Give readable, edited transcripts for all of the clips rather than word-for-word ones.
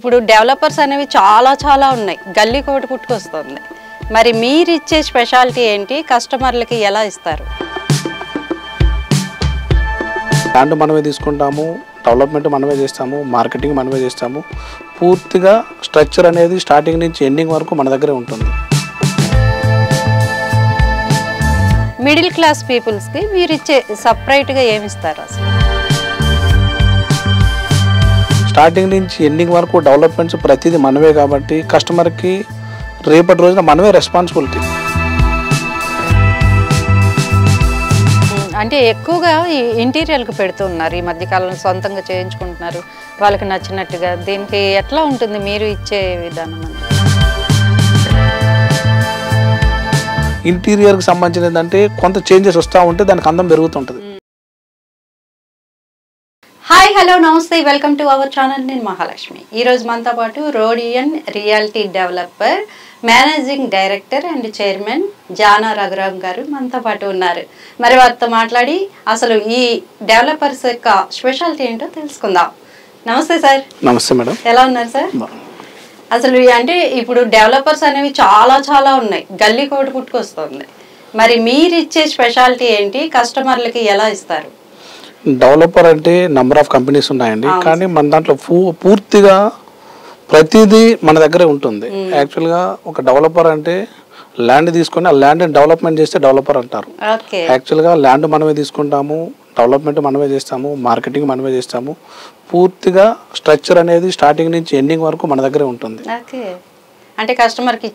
ఇప్పుడు డెవలపర్స్ అనేవి చాలా ఉన్నాయి, గల్లీకి ఒకటి పుట్టుకొస్తుంది. మరి మీరు ఇచ్చే స్పెషాలిటీ ఏంటి, కస్టమర్లకి ఎలా ఇస్తారు? ల్యాండ్ మనమే తీసుకుంటాము, డెవలప్మెంట్ మనమే చేస్తాము, మార్కెటింగ్ మనమే చేస్తాము. పూర్తిగా స్ట్రక్చర్ అనేది స్టార్టింగ్ నుంచి ఎండింగ్ వరకు మన దగ్గరే ఉంటుంది. మిడిల్ క్లాస్ పీపుల్స్కి మీరు ఇచ్చే సపరేట్గా ఏమి ఇస్తారు అసలు? స్టార్టింగ్ నుంచి ఎండింగ్ వరకు డెవలప్మెంట్స్ ప్రతిదీ మనమే కాబట్టి కస్టమర్కి రేపటి రోజున మనమే రెస్పాన్సిబిలిటీ. అంటే ఎక్కువగా ఈ ఇంటీరియర్కి పెడుతున్నారు, ఈ మధ్యకాలంలో సొంతంగా చేయించుకుంటున్నారు వాళ్ళకి నచ్చినట్టుగా. దీనికి ఎట్లా ఉంటుంది మీరు ఇచ్చే విధానం? ఇంటీరియర్కి సంబంధించిన ఏంటంటే కొంత చేంజెస్ వస్తూ ఉంటే దానికి అందం పెరుగుతుంటుంది. హాయ్, హలో, నమస్తే, వెల్కమ్ టు అవర్ ఛానల్. నేను మహాలక్ష్మి. ఈరోజు మనతో పాటు Rodian reality developer managing director and chairman Jana Raghuram గారు మనతో పాటు ఉన్నారు. మరి వారితో మాట్లాడి అసలు ఈ డెవలపర్స్ యొక్క స్పెషాలిటీ ఏంటో తెలుసుకుందాం. నమస్తే సార్. నమస్తే మేడం. ఎలా ఉన్నారు సార్? అసలు అంటే ఇప్పుడు డెవలపర్స్ అనేవి చాలా ఉన్నాయి, గల్లీకి ఒకటి పుట్టుకొస్తుంది. మరి మీరు ఇచ్చే స్పెషాలిటీ ఏంటి, కస్టమర్లకి ఎలా ఇస్తారు? డెవలపర్ అంటే నెంబర్ ఆఫ్ కంపెనీస్ ఉన్నాయండి, కానీ మన దాంట్లో పూర్తిగా ప్రతిదీ మన దగ్గరే ఉంటుంది. యాక్చువల్గా ఒక డెవలపర్ అంటే ల్యాండ్ తీసుకొని ఆ ల్యాండ్ డెవలప్మెంట్ చేస్తే డెవలపర్ అంటారు. యాక్చువల్గా ల్యాండ్ మనమే తీసుకుంటాము, డెవలప్మెంట్ మనమే చేస్తాము, మార్కెటింగ్ మనమే చేస్తాము. పూర్తిగా స్ట్రక్చర్ అనేది స్టార్టింగ్ నుంచి ఎండింగ్ వరకు మన దగ్గరే ఉంటుంది. అంటే కస్టమర్కి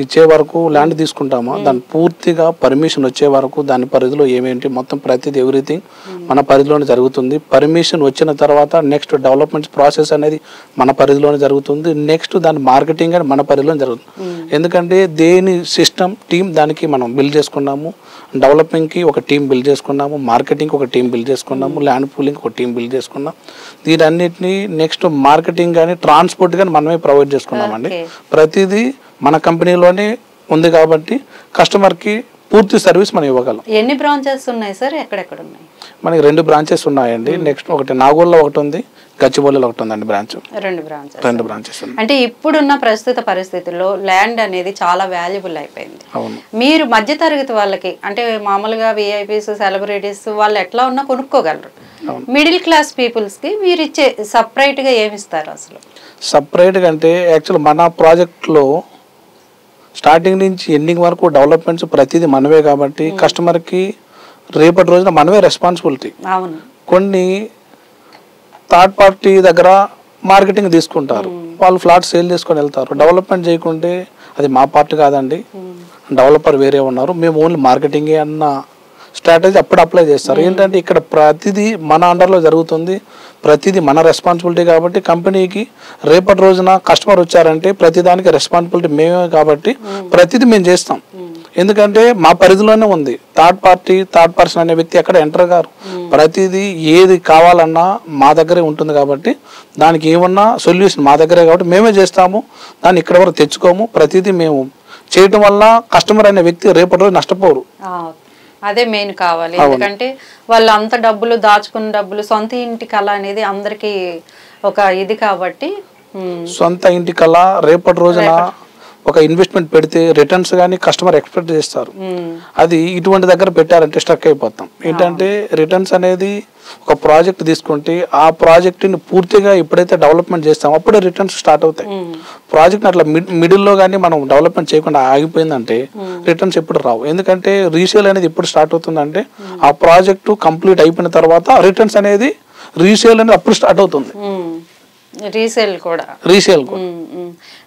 ఇచ్చే వరకు ల్యాండ్ తీసుకుంటాము, దాని పూర్తిగా పర్మిషన్ వచ్చే వరకు దాని పరిధిలో ఏమేంటి మొత్తం ప్రతిదీ ఎవ్రీథింగ్ మన పరిధిలోనే జరుగుతుంది. పర్మిషన్ వచ్చిన తర్వాత నెక్స్ట్ డెవలప్మెంట్ ప్రాసెస్ అనేది మన పరిధిలోనే జరుగుతుంది. నెక్స్ట్ దాని మార్కెటింగ్ అని మన పరిధిలోనే జరుగుతుంది. ఎందుకంటే దేని సిస్టమ్ టీమ్ దానికి మనం బిల్డ్ చేసుకున్నాము, డెవలపింగ్కి ఒక టీం బిల్డ్ చేసుకున్నాము, మార్కెటింగ్కి ఒక టీం బిల్డ్ చేసుకున్నాము, ల్యాండ్ పూలింగ్కి ఒక టీం బిల్డ్ చేసుకున్నాం. దీనన్నిటిని నెక్స్ట్ మార్కెటింగ్ కానీ ట్రాన్స్పోర్ట్ కానీ మనమే ప్రొవైడ్ చేసుకున్నామండి. ప్రతిదీ మన కంపెనీలోనే ఉంది కాబట్టి కస్టమర్కి పూర్తి సర్వీస్ మనం ఇవ్వగలం. ఎన్ని బ్రాంచెస్ ఉన్నాయి సార్? ఎక్కడెక్కడ ఉన్నాయి? మనకి 2 బ్రాంచెస్ ఉన్నాయండి. నెక్స్ట్ ఒకటి నాగోల్లో ఒకటి ఉంది, గచ్చిబౌలిలో ఒకటి ఉందండి బ్రాంచ్. 2 బ్రాంచెస్. అంటే ఇప్పుడున్న ప్రస్తుత పరిస్థితుల్లో ల్యాండ్ అనేది చాలా వాల్యుబుల్ అయిపోయింది. మీరు మధ్యతరగతి వాళ్ళకి, అంటే మామూలుగా విఐపీస్, సెలబ్రిటీస్ వాళ్ళు ఎట్లా ఉన్నా కొనుక్కోగలరు. మిడిల్ క్లాస్ పీపుల్స్కి మీరు ఇచ్చే సపరేట్గా ఏమి ఇస్తారు అసలు? సపరేట్గా అంటే యాక్చువల్ మన ప్రాజెక్ట్లో స్టార్టింగ్ నుంచి ఎండింగ్ వరకు డెవలప్మెంట్స్ ప్రతిదీ మనమే కాబట్టి కస్టమర్కి రేపటి రోజున మనమే రెస్పాన్సిబిలిటీ. కొన్ని థర్డ్ పార్టీ దగ్గర మార్కెటింగ్ తీసుకుంటారు, వాళ్ళు ఫ్లాట్ సేల్ చేసుకొని వెళ్తారు. డెవలప్మెంట్ చేయకుంటే అది మా పార్ట్ కాదండి, డెవలపర్ వేరే ఉన్నారు, మేము ఓన్లీ మార్కెటింగే అన్న స్ట్రాటజీ అప్పుడు అప్లై చేస్తారు. ఏంటంటే ఇక్కడ ప్రతిదీ మన అండర్లో జరుగుతుంది, ప్రతిదీ మన రెస్పాన్సిబిలిటీ కాబట్టి కంపెనీకి రేపటి రోజున కస్టమర్ వచ్చారంటే ప్రతిదానికి రెస్పాన్సిబిలిటీ మేమే కాబట్టి ప్రతిదీ మేము చేస్తాం. ఎందుకంటే మా పరిధిలోనే ఉంది. థర్డ్ పర్సన్ అనే వ్యక్తి ఎక్కడ ఎంటర్ గారు. ప్రతిదీ ఏది కావాలన్నా మా దగ్గరే ఉంటుంది కాబట్టి దానికి ఏమన్నా సొల్యూషన్ మా దగ్గరే కాబట్టి మేమే చేస్తాము, దాన్ని ఇక్కడ వరకు తెచ్చుకోము. ప్రతిదీ మేము చేయటం వల్ల కస్టమర్ అనే వ్యక్తి రేపటి రోజు నష్టపోరు. అదే మెయిన్ కావాలి. ఎందుకంటే వాళ్ళు అంత డబ్బులు దాచుకున్న డబ్బులు సొంత ఇంటి కళ అనేది అందరికి ఒక ఇది కాబట్టి సొంత ఇంటి కళ రేపటి రోజున ఒక ఇన్వెస్ట్మెంట్ పెడితే రిటర్న్స్ కానీ కస్టమర్ ఎక్స్పెక్ట్ చేస్తారు. అది ఇటువంటి దగ్గర పెట్టారంటే స్ట్రక్ అయిపోతాం. ఏంటంటే రిటర్న్స్ అనేది ఒక ప్రాజెక్ట్ తీసుకుంటే ఆ ప్రాజెక్ట్ని పూర్తిగా ఎప్పుడైతే డెవలప్మెంట్ చేస్తామో అప్పుడే రిటర్న్స్ స్టార్ట్ అవుతాయి. ప్రాజెక్ట్ అట్లా మిడిల్లో కానీ మనం డెవలప్మెంట్ చేయకుండా ఆగిపోయిందంటే రిటర్న్స్ ఎప్పుడు రావు. ఎందుకంటే రీసేల్ అనేది ఎప్పుడు స్టార్ట్ అవుతుందంటే ఆ ప్రాజెక్టు కంప్లీట్ అయిపోయిన తర్వాత రిటర్న్స్ అనేది రీసేల్ అనేది అప్పుడు స్టార్ట్ అవుతుంది. రీసేల్ కూడా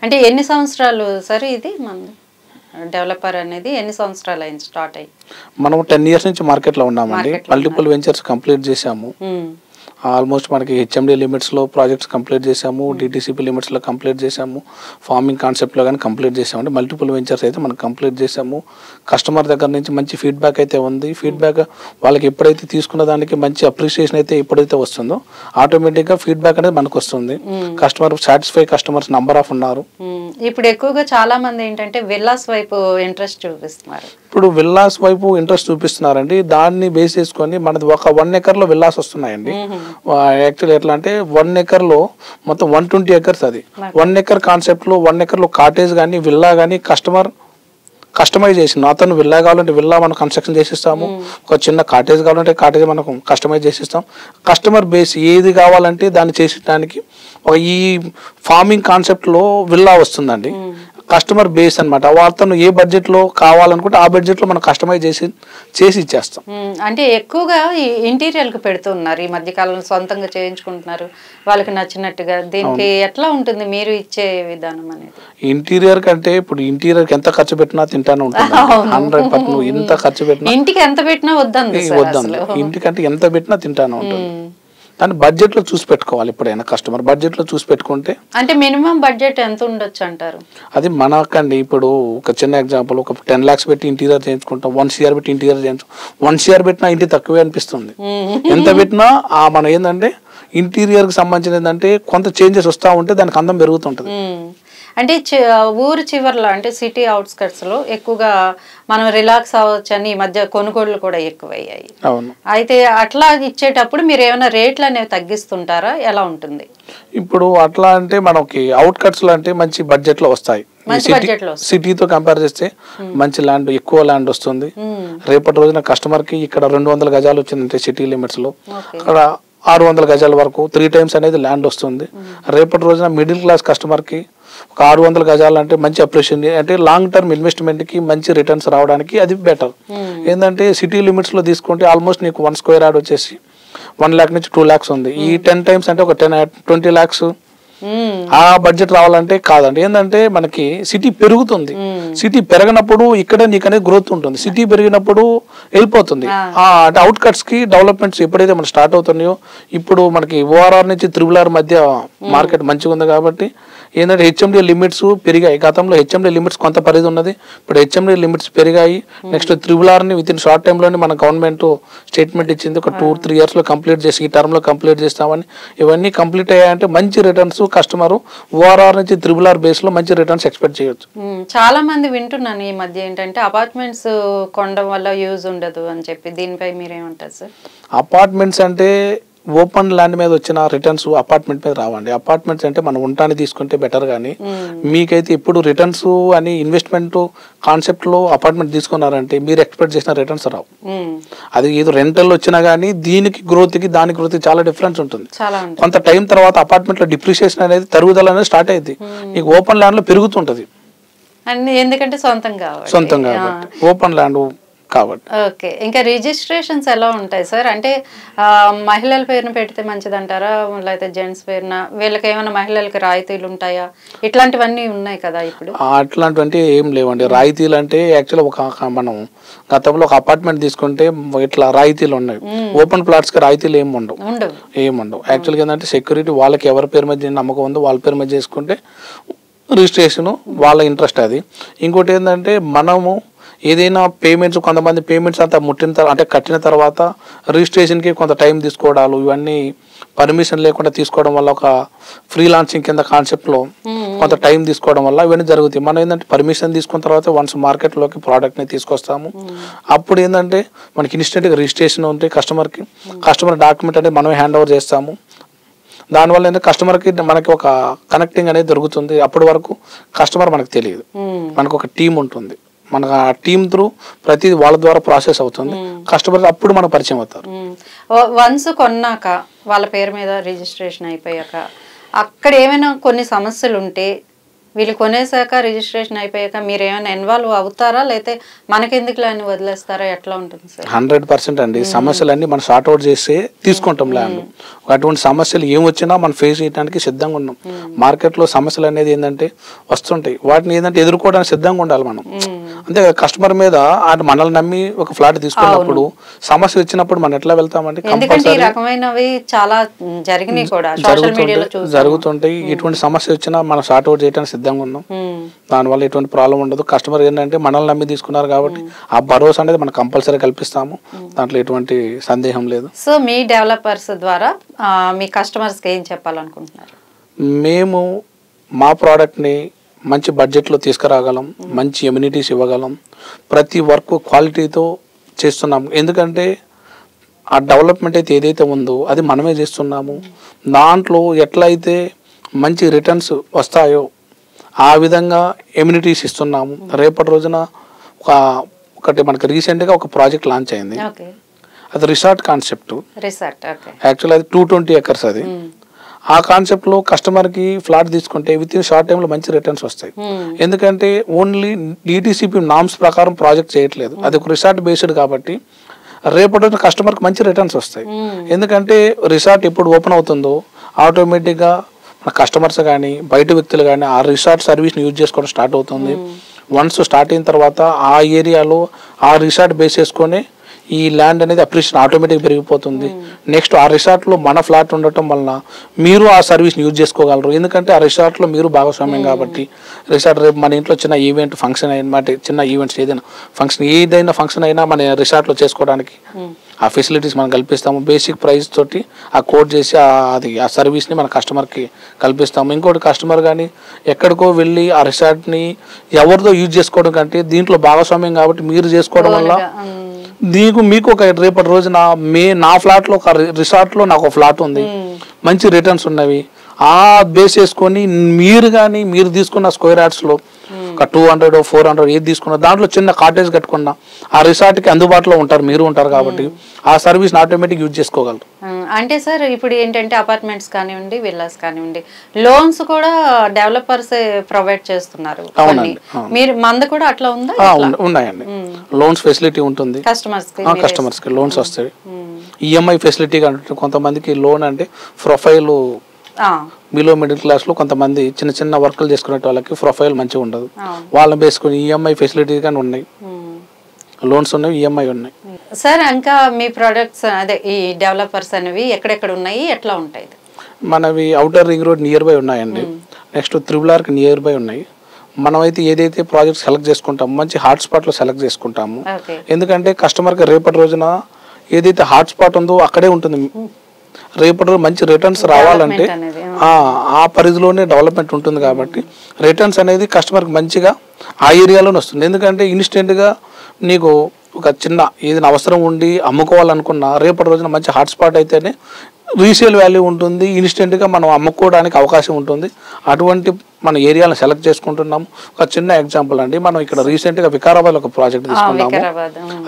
అంటే ఎన్ని సంవత్సరాలు సార్ ఇది మన డెవలపర్ అనేది ఎన్ని సంవత్సరాలు అయింది స్టార్ట్ అయ్యి? మనం 10 years నుంచి మార్కెట్లో ఉన్నామండి. మల్టిపుల్ వెంచర్స్ కంప్లీట్ చేసాము. ఆల్మోస్ట్ మనకి హెచ్ఎండి లిమిట్స్లో ప్రాజెక్ట్స్ కంప్లీట్ చేసాము, డిటిసిపి లిమిట్స్లో కంప్లీట్ చేసాము, ఫార్మింగ్ కాన్సెప్ట్లో కానీ కంప్లీట్ చేసాము. అంటే మల్టిపుల్ వెంచర్స్ అయితే మనం కంప్లీట్ చేసాము. కస్టమర్ దగ్గర నుంచి మంచి ఫీడ్బ్యాక్ అయితే ఉంది. ఫీడ్బ్యాక్ వాళ్ళకి ఎప్పుడైతే తీసుకున్న దానికి మంచి అప్రిషియేషన్ అయితే ఎప్పుడైతే వస్తుందో ఆటోమేటిక్గా ఫీడ్బ్యాక్ అనేది మనకు వస్తుంది. Customer satisfy customers number of ఉన్నారు. ఇప్పుడు ఎక్కువగా చాలా మంది ఏంటంటే విల్లాస్ వైపు ఇంట్రెస్ట్ చూపిస్తున్నారు. ఇప్పుడు విల్లాస్ వైపు ఇంట్రెస్ట్ చూపిస్తున్నారండి. దాన్ని బేస్ చేసుకొని మనది ఒక 1 ఎకర్లో విల్లాస్ వస్తున్నాయండి. యాక్చువల్లీ ఎట్లా అంటే 1 ఎకర్లో మొత్తం 120 ఎకర్స్. అది 1 ఎకర్ కాన్సెప్ట్లో 1 ఎకర్లో కాటేజ్ కానీ విల్లా కానీ కస్టమైజేషన్. అతను విల్లా కావాలంటే విల్లా మనం కన్స్ట్రక్షన్ చేసిస్తాము, ఒక చిన్న కాటేజ్ కావాలంటే కాటేజ్ మనం కస్టమైజ్ చేసిస్తాం. కస్టమర్ బేస్ ఏది కావాలంటే దాన్ని చేసేటానికి ఈ ఫార్మింగ్ కాన్సెప్ట్లో విల్లా వస్తుందండి. కస్టమర్ బేస్ అనమాట. అతను ఏ బడ్జెట్లో కావాలనుకుంటే ఆ బడ్జెట్లో మనం కస్టమైజ్ చేసి ఇచ్చేస్తాం. అంటే ఎక్కువగా ఇంటీరియర్కి పెడుతున్నారు ఈ మధ్య కాలంలో, సొంతంగా చేయించుకుంటున్నారు వాళ్ళకి నచ్చినట్టుగా. దీనికి ఎట్లా ఉంటుంది మీరు ఇచ్చే విధానం అనేది? ఇంటీరియర్ కంటే ఇప్పుడు ఇంటీరియర్కి ఎంత ఖర్చు పెట్టినా తింటానే ఉంటుంది. 100% ఎంత ఖర్చు పెట్టినా, ఇంటికి ఎంత పెట్టినా వద్దండి, ఇంటికంటే ఎంత పెట్టినా తింటానే ఉంటుంది. దాన్ని బడ్జెట్ లో చూసి పెట్టుకోవాలి. ఎప్పుడైనా కస్టమర్ బడ్జెట్ లో చూసి పెట్టుకుంటే, అంటే మినిమం బడ్జెట్ ఎంత ఉండొచ్చు అంటారు? అది మనకండి. ఇప్పుడు ఒక చిన్న ఎగ్జాంపుల్, ఒక 10 lakhs పెట్టి ఇంటీరియర్ చేయించుకుంటాం, 1 crore పెట్టి ఇంటీరియర్ చేయించుకుంటాం. 1 crore పెట్టినా ఇంటి తక్కువే అనిపిస్తుంది. ఎంత పెట్టినా మనం ఏంటంటే ఇంటీరియర్ కి సంబంధించిన ఏంటంటే కొంత చేంజెస్ వస్తూ ఉంటే దానికి అందం పెరుగుతుంటది. అంటే ఊరు చివర్లో అంటే సిటీ అవుట్స్కట్స్ లో ఎక్కువగా మనం రిలాక్స్ అవ్వచ్చు అని ఈ మధ్య కొనుగోళ్లు కూడా ఎక్కువయ్యాయి. అయితే అట్లా ఇచ్చేటప్పుడు మీరు ఏమైనా రేట్లు అనేవి తగ్గిస్తుంటారా? ఎలా ఉంటుంది? ఇప్పుడు అట్లా అంటే మనకి అవుట్ కట్స్ లో అంటే మంచి బడ్జెట్ లో వస్తాయి. సిటీతో కంపేర్ చేస్తే మంచి ల్యాండ్, ఎక్కువ ల్యాండ్ వస్తుంది. రేపటి రోజున కస్టమర్ కి ఇక్కడ 200 గజాలు వచ్చిందంటే సిటీ లిమిట్స్ లో అక్కడ 600 గజాల వరకు 3 times అనేది ల్యాండ్ వస్తుంది. రేపటి రోజున మిడిల్ క్లాస్ కస్టమర్ కి ఒక 600 గజాలు అంటే మంచి అప్రిషియేషన్, అంటే లాంగ్ టర్మ్ ఇన్వెస్ట్మెంట్ కి మంచి రిటర్న్స్ రావడానికి అది బెటర్. ఏంటంటే సిటీ లిమిట్స్ లో తీసుకుంటే ఆల్మోస్ట్ నీకు 1 square yard వచ్చేసి 1 lakh నుంచి 2 lakhs ఉంది. ఈ 10 times అంటే ఒక 20 lakhs ఆ బడ్జెట్ రావాలంటే కాదండి. ఏంటంటే మనకి సిటీ పెరుగుతుంది. సిటీ పెరగనప్పుడు ఇక్కడ నీకు అనేది గ్రోత్ ఉంటుంది. సిటీ పెరిగినప్పుడు వెళ్ళిపోతుంది. అంటే అవుట్ కట్స్ కి డెవలప్మెంట్స్ ఎప్పుడైతే మనం స్టార్ట్ అవుతున్నాయో, ఇప్పుడు మనకి ORR నుంచి RRR మధ్య మార్కెట్ మంచిగా ఉంది కాబట్టి ఏంటంటే HMD లిమిట్స్ పెరిగాయి. గతంలో HMD లిమిట్స్ కొంత పరిధి ఉన్నది, ఇప్పుడు HMD లిమిట్స్ పెరిగాయి. నెక్స్ట్ RRRని విత్ ఇన్ షార్ట్ టైంలోనే మన గవర్నమెంట్ స్టేట్మెంట్ ఇచ్చింది, ఒక 2-3 years లో కంప్లీట్ చేసి ఈ టర్మ్ లో కంప్లీట్ చేస్తామని. ఇవన్నీ కంప్లీట్ అయ్యాయంటే మంచి రిటర్న్స్ కస్టమర్ ORR నుంచి RRR బేస్ లో మంచి రిటర్న్స్ ఎక్స్పెక్ట్ చేయొచ్చు. చాలా మంది వింటున్నాను ఈ మధ్య ఏంటంటే అపార్ట్మెంట్స్ కొనడం వల్ల యూజ్ ఉండదు అని చెప్పి, దీనిపై మీరేమంటారు సార్? అపార్ట్మెంట్స్ అంటే ఓపెన్ ల్యాండ్ మీద వచ్చిన రిటర్న్స్ అపార్ట్మెంట్ మీద రావండి. అపార్ట్మెంట్స్ అంటే మనం ఉండటానికి తీసుకుంటే బెటర్, కానీ మీకైతే ఇప్పుడు రిటర్న్స్ అని ఇన్వెస్ట్మెంట్ కాన్సెప్ట్ లో అపార్ట్మెంట్ తీసుకున్నారంటే మీరు ఎక్స్పెక్ట్ చేసిన రిటర్న్స్ రావు. అది ఏదో రెంటల్ వచ్చినా కానీ దీనికి గ్రోత్ కి దాని గ్రోత్ కి చాలా డిఫరెన్స్ ఉంటుంది. కొంత టైం తర్వాత అపార్ట్మెంట్ లో డిప్రిషియేషన్ అనేది, తరుగుదల అనేది స్టార్ట్ అయింది. నీకు ఓపెన్ ల్యాండ్ లో పెరుగుతుంటది, ఎందుకంటే సొంతం కాబట్టి ఓపెన్ ల్యాండ్ కాబట్టి. ఓకే, ఇంకా రిజిస్ట్రేషన్స్ ఎలా ఉంటాయి సార్? అంటే మహిళల పేరున పెడితే మంచిది అంటారా, లేకపోతే జెంట్స్ పేరున? వీళ్ళకి ఏమైనా మహిళలకి రాయితీలు ఉంటాయా? ఇట్లాంటివన్నీ ఉన్నాయి కదా ఇప్పుడు. అట్లాంటివంటే ఏం లేవండి. రాయితీలు అంటే యాక్చువల్ ఒక మనం గతంలో ఒక అపార్ట్మెంట్ తీసుకుంటే ఇట్లా రాయితీలు ఉన్నాయి. ఓపెన్ ప్లాట్స్ కి రాయితీలు ఏముండవు. యాక్చువల్గా ఏంటంటే సెక్యూరిటీ వాళ్ళకి ఎవరి పేరు మీద నమ్మకం ఉందో వాళ్ళ పేరు మీద చేసుకుంటే రిజిస్ట్రేషన్ వాళ్ళ ఇంట్రెస్ట్ అది. ఇంకోటి ఏంటంటే మనము ఏదైనా పేమెంట్స్, కొంతమంది పేమెంట్స్ అంతా అంటే కట్టిన తర్వాత రిజిస్ట్రేషన్కి కొంత టైం తీసుకోవడాలు, ఇవన్నీ పర్మిషన్ లేకుండా తీసుకోవడం వల్ల, ఒక ఫ్రీలాన్సింగ్ కింద కాన్సెప్ట్లో కొంత టైం తీసుకోవడం వల్ల ఇవన్నీ జరుగుతాయి. మనం ఏంటంటే పర్మిషన్ తీసుకున్న తర్వాత వన్స్ మార్కెట్లోకి ప్రోడక్ట్ని తీసుకొస్తాము. అప్పుడు ఏంటంటే మనకి ఇన్స్టెంట్గా రిజిస్ట్రేషన్ ఉంటాయి. కస్టమర్ డాక్యుమెంట్ అనేది మనమే హ్యాండ్ ఓవర్ చేస్తాము. దానివల్ల ఏంటంటే కస్టమర్కి మనకి ఒక కనెక్టింగ్ అనేది దొరుకుతుంది. అప్పటి వరకు కస్టమర్ మనకు తెలియదు, మనకు ఒక టీం ఉంటుంది. మనకు ఆ టీమ్ త్రూ ప్రతిదీ వాళ్ళ ద్వారా ప్రాసెస్ అవుతుంది. కస్టమర్ అప్పుడు మనకు పరిచయం అవుతారు. వన్స్ కొన్నాక వాళ్ళ పేరు మీద రిజిస్ట్రేషన్ అయిపోయాక అక్కడ ఏమైనా కొన్ని సమస్యలు ఉంటే వీళ్ళు కొనేసాక రిజిస్ట్రేషన్ అయిపోయాక మీరు ఏమైనా ఇన్వాల్వ్ అవుతారా, లేకపోతే మనకెందుకులే అని వదిలేస్తారా? ఎట్లా ఉంటుంది సార్? 100% అండి. సమస్యలన్నీ మనం సార్ట్ అవుట్ చేసి తీసుకుంటాం ల్యాండ్. అటువంటి సమస్యలు ఏమొచ్చినా మనం ఫేస్ చేయడానికి సిద్ధంగా ఉన్నాం. మార్కెట్లో సమస్యలు అనేది ఏంటంటే వస్తుంటాయి, వాటిని ఏంటంటే ఎదుర్కోవడానికి సిద్ధంగా ఉండాలి మనం. అంతే కస్టమర్ మీద మనల్ని నమ్మి ఒక ఫ్లాట్ తీసుకున్నప్పుడు సమస్య వచ్చినప్పుడు మనం ఎట్లా వెళ్తామంటే జరుగుతుంటాయి. ఎటువంటి సమస్య వచ్చినా మనం సార్ట్ అవుట్ చేయడానికి సిద్ధంగా ఉన్నాం. దానివల్ల ఎటువంటి ప్రాబ్లం ఉండదు. కస్టమర్ ఏంటంటే మనల్ని నమ్మి తీసుకున్నారు కాబట్టి ఆ భరోసా అనేది మనం కంపల్సరీ కల్పిస్తాము. దాంట్లో ఎటువంటి సందేహం లేదు. సో మీ డెవలపర్స్ ద్వారా మీ కస్టమర్స్కి ఏం చెప్పాలనుకుంటున్నారు? మేము మా ప్రోడక్ట్ని మంచి బడ్జెట్లో తీసుకురాగలం, మంచి ఎమ్యూనిటీస్ ఇవ్వగలం, ప్రతి వర్క్ క్వాలిటీతో చేస్తున్నాం. ఎందుకంటే ఆ డెవలప్మెంట్ అయితే ఏదైతే ఉందో అది మనమే చేస్తున్నాము. దాంట్లో ఎట్లయితే మంచి రిటర్న్స్ వస్తాయో ఆ విధంగా ఎమ్యూనిటీస్ ఇస్తున్నాము. రేపటి రోజున ఒకటి మనకి రీసెంట్గా ఒక ప్రాజెక్ట్ లాంచ్ అయింది. అది రిసార్ట్ కాన్సెప్ట్. యాక్చువల్లీ అది 220 acres అది. ఆ కాన్సెప్ట్లో కస్టమర్కి ఫ్లాట్ తీసుకుంటే విత్ ఇన్ షార్ట్ టైంలో మంచి రిటర్న్స్ వస్తాయి. ఎందుకంటే ఓన్లీ DTCP నామ్స్ ప్రకారం ప్రాజెక్ట్ చేయట్లేదు, అది ఒక రిసార్ట్ బేస్డ్ కాబట్టి రేపటి కస్టమర్కి మంచి రిటర్న్స్ వస్తాయి. ఎందుకంటే రిసార్ట్ ఎప్పుడు ఓపెన్ అవుతుందో ఆటోమేటిక్గా మన కస్టమర్స్ కానీ బయట వ్యక్తులు కానీ ఆ రిసార్ట్ సర్వీస్ని యూజ్ చేసుకోవడం స్టార్ట్ అవుతుంది. వన్స్ స్టార్ట్ అయిన తర్వాత ఆ ఏరియాలో ఆ రిసార్ట్ బేస్ చేసుకొని ఈ ల్యాండ్ అనేది అప్రిషియేషన్ ఆటోమేటిక్ పెరిగిపోతుంది. నెక్స్ట్ ఆ రిసార్ట్లో మన ఫ్లాట్ ఉండటం వలన మీరు ఆ సర్వీస్ని యూజ్ చేసుకోగలరు. ఎందుకంటే ఆ రిసార్ట్లో మీరు భాగస్వామ్యం కాబట్టి రిసార్ట్ రేపు మన ఇంట్లో చిన్న ఈవెంట్ ఫంక్షన్ అయినమాట, చిన్న ఈవెంట్స్ ఏదైనా ఫంక్షన్ అయినా మన రిసార్ట్లో చేసుకోవడానికి ఆ ఫెసిలిటీస్ మనం కల్పిస్తాము. బేసిక్ ప్రైస్ తోటి ఆ కోడ్ చేసి ఆ సర్వీస్ని మన కస్టమర్కి కల్పిస్తాము. ఇంకోటి కస్టమర్ కానీ ఎక్కడికో వెళ్ళి ఆ రిసార్ట్ని ఎవరితో యూజ్ చేసుకోవడం కంటే దీంట్లో భాగస్వామ్యం కాబట్టి మీరు చేసుకోవడం వల్ల మీకు ఒక రేపటి రోజున నా ఫ్లాట్లో ఒక రిసార్ట్లో నాకు ఒక ఫ్లాట్ ఉంది, మంచి రిటర్న్స్ ఉన్నవి. ఆ బేస్ చేసుకొని మీరు తీసుకున్న స్క్వేర్ యార్డ్స్లో ఒక 200 or 400 ఏది తీసుకున్నా దాంట్లో చిన్న కాటేజ్ కట్టుకున్నా ఆ రిసార్ట్కి అందుబాటులో మీరు ఉంటారు కాబట్టి ఆ సర్వీస్ని ఆటోమేటిక్ యూజ్ చేసుకోగలరు. అంటే సార్ ఇప్పుడు ఏంటంటే అపార్ట్మెంట్స్ కానివ్వండి, విల్లాస్ కానివ్వండి, లోన్స్ కూడా డెవలపర్స్ ప్రొవైడ్ చేస్తున్నారు. మీరు మంద కూడా అట్లా ఉందా? ఉన్నాయండి, లోన్స్ ఫెసిలిటీ ఉంటుంది కస్టమర్స్కి లోన్స్ వస్తాయి. EMI ఫెసిలిటీ అంటే కొంతమందికి లోన్ అంటే ప్రొఫైల్ బిలో మిడిల్ క్లాస్లో కొంతమంది చిన్న చిన్న వర్కులు చేసుకునే వాళ్ళకి ప్రొఫైల్ మంచిగా ఉండదు, వాళ్ళని వేసుకుని EMI ఫెసిలిటీ కానీ ఉన్నాయి, లోన్స్ ఉన్నాయి, EMI ఉన్నాయి. సార్ ఇంకా మీ ప్రొడక్ట్స్ అదే ఈ డెవలపర్స్ అనేవి ఎక్కడెక్కడ ఉన్నాయి, ఎట్లా ఉంటాయి? మనవి outer ring road near by ఉన్నాయండి, next triple Arki near by ఉన్నాయి. మనమైతే ఏదైతే ప్రాజెక్ట్ సెలెక్ట్ చేసుకుంటామో మంచి హాట్స్పాట్లో సెలెక్ట్ చేసుకుంటాము. ఎందుకంటే కస్టమర్కి రేపటి రోజున ఏదైతే హాట్స్పాట్ ఉందో అక్కడే ఉంటుంది. రేపటి రోజు మంచి రిటర్న్స్ రావాలంటే ఆ పరిధిలోనే డెవలప్మెంట్ ఉంటుంది కాబట్టి రిటర్న్స్ అనేది కస్టమర్కి మంచిగా ఆ ఏరియాలోనే వస్తుంది. ఎందుకంటే ఇన్స్టెంట్గా నీకు ఒక చిన్న ఏదైనా అవసరం ఉండి అమ్ముకోవాలనుకున్నా రేపటి రోజున మంచి హాట్స్పాట్ అయితేనే రీసేల్ వాల్యూ ఉంటుంది, ఇన్స్టెంట్గా మనం అమ్ముకోవడానికి అవకాశం ఉంటుంది. అటువంటి మన ఏరియాలను సెలెక్ట్ చేసుకుంటున్నాము. ఒక చిన్న ఎగ్జాంపుల్ అండి, మనం ఇక్కడ రీసెంట్గా వికారాబాద్ ఒక ప్రాజెక్ట్ తీసుకున్నాము.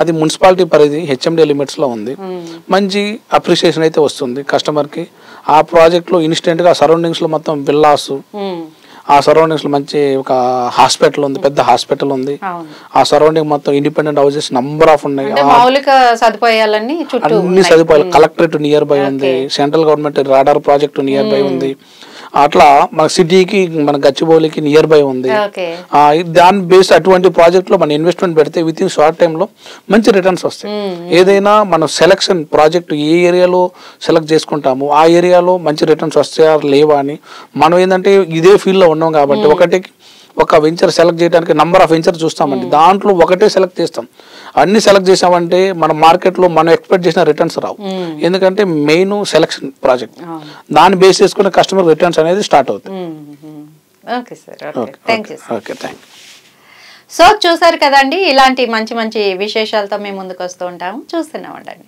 అది మున్సిపాలిటీ పరిధి HMD లిమిట్స్లో ఉంది. మంచి అప్రిషియేషన్ అయితే వస్తుంది కస్టమర్కి. ఆ ప్రాజెక్ట్లో ఇన్స్టెంట్గా సరౌండింగ్స్లో మొత్తం విల్లాస్, ఆ సరౌండింగ్స్లో మంచి ఒక హాస్పిటల్ ఉంది, పెద్ద హాస్పిటల్ ఉంది. ఆ సరౌండింగ్ మొత్తం ఇండిపెండెంట్ హౌసెస్ నంబర్ ఆఫ్ ఉన్నాయి, అన్ని సదుపాయాలు. కలెక్టరేట్ నియర్ బై ఉంది, central government radar project near by ఉంది. అట్లా మన సిటీకి మన గచ్చిబౌలికి నియర్ బై ఉంది. దాని బేస్ అటువంటి ప్రాజెక్ట్ లో మన ఇన్వెస్ట్మెంట్ పెడితే విత్ ఇన్ షార్ట్ టైమ్ లో మంచి రిటర్న్స్ వస్తాయి. ఏదైనా మనం సెలక్షన్ ప్రాజెక్ట్ ఏ ఏరియాలో సెలెక్ట్ చేసుకుంటామో ఆ ఏరియాలో మంచి రిటర్న్స్ వస్తాయా లేవా అని మనం ఏంటంటే ఇదే ఫీల్డ్ లో ఉన్నాం కాబట్టి ఒక వెంచర్ సెలెక్ట్ చేయడానికి నంబర్ ఆఫ్ వెంచర్ చూస్తామండి, దాంట్లో ఒకటే సెలెక్ట్ చేస్తాం. అన్ని సెలెక్ట్ చేసామంటే మన మార్కెట్లో మనం ఎక్స్పెక్ట్ చేసిన రిటర్న్స్ రావు. ఎందుకంటే మెయిన్ సెలక్షన్ ప్రాజెక్ట్, దాన్ని బేస్ చేసుకునే కస్టమర్ రిటర్న్స్ అనేది స్టార్ట్ అవుతాయి. సో చూసారు కదండి, ఇలాంటి మంచి మంచి విశేషాలతో మేము ముందుకు వస్తూ ఉంటాము, చూస్తూనే ఉండండి.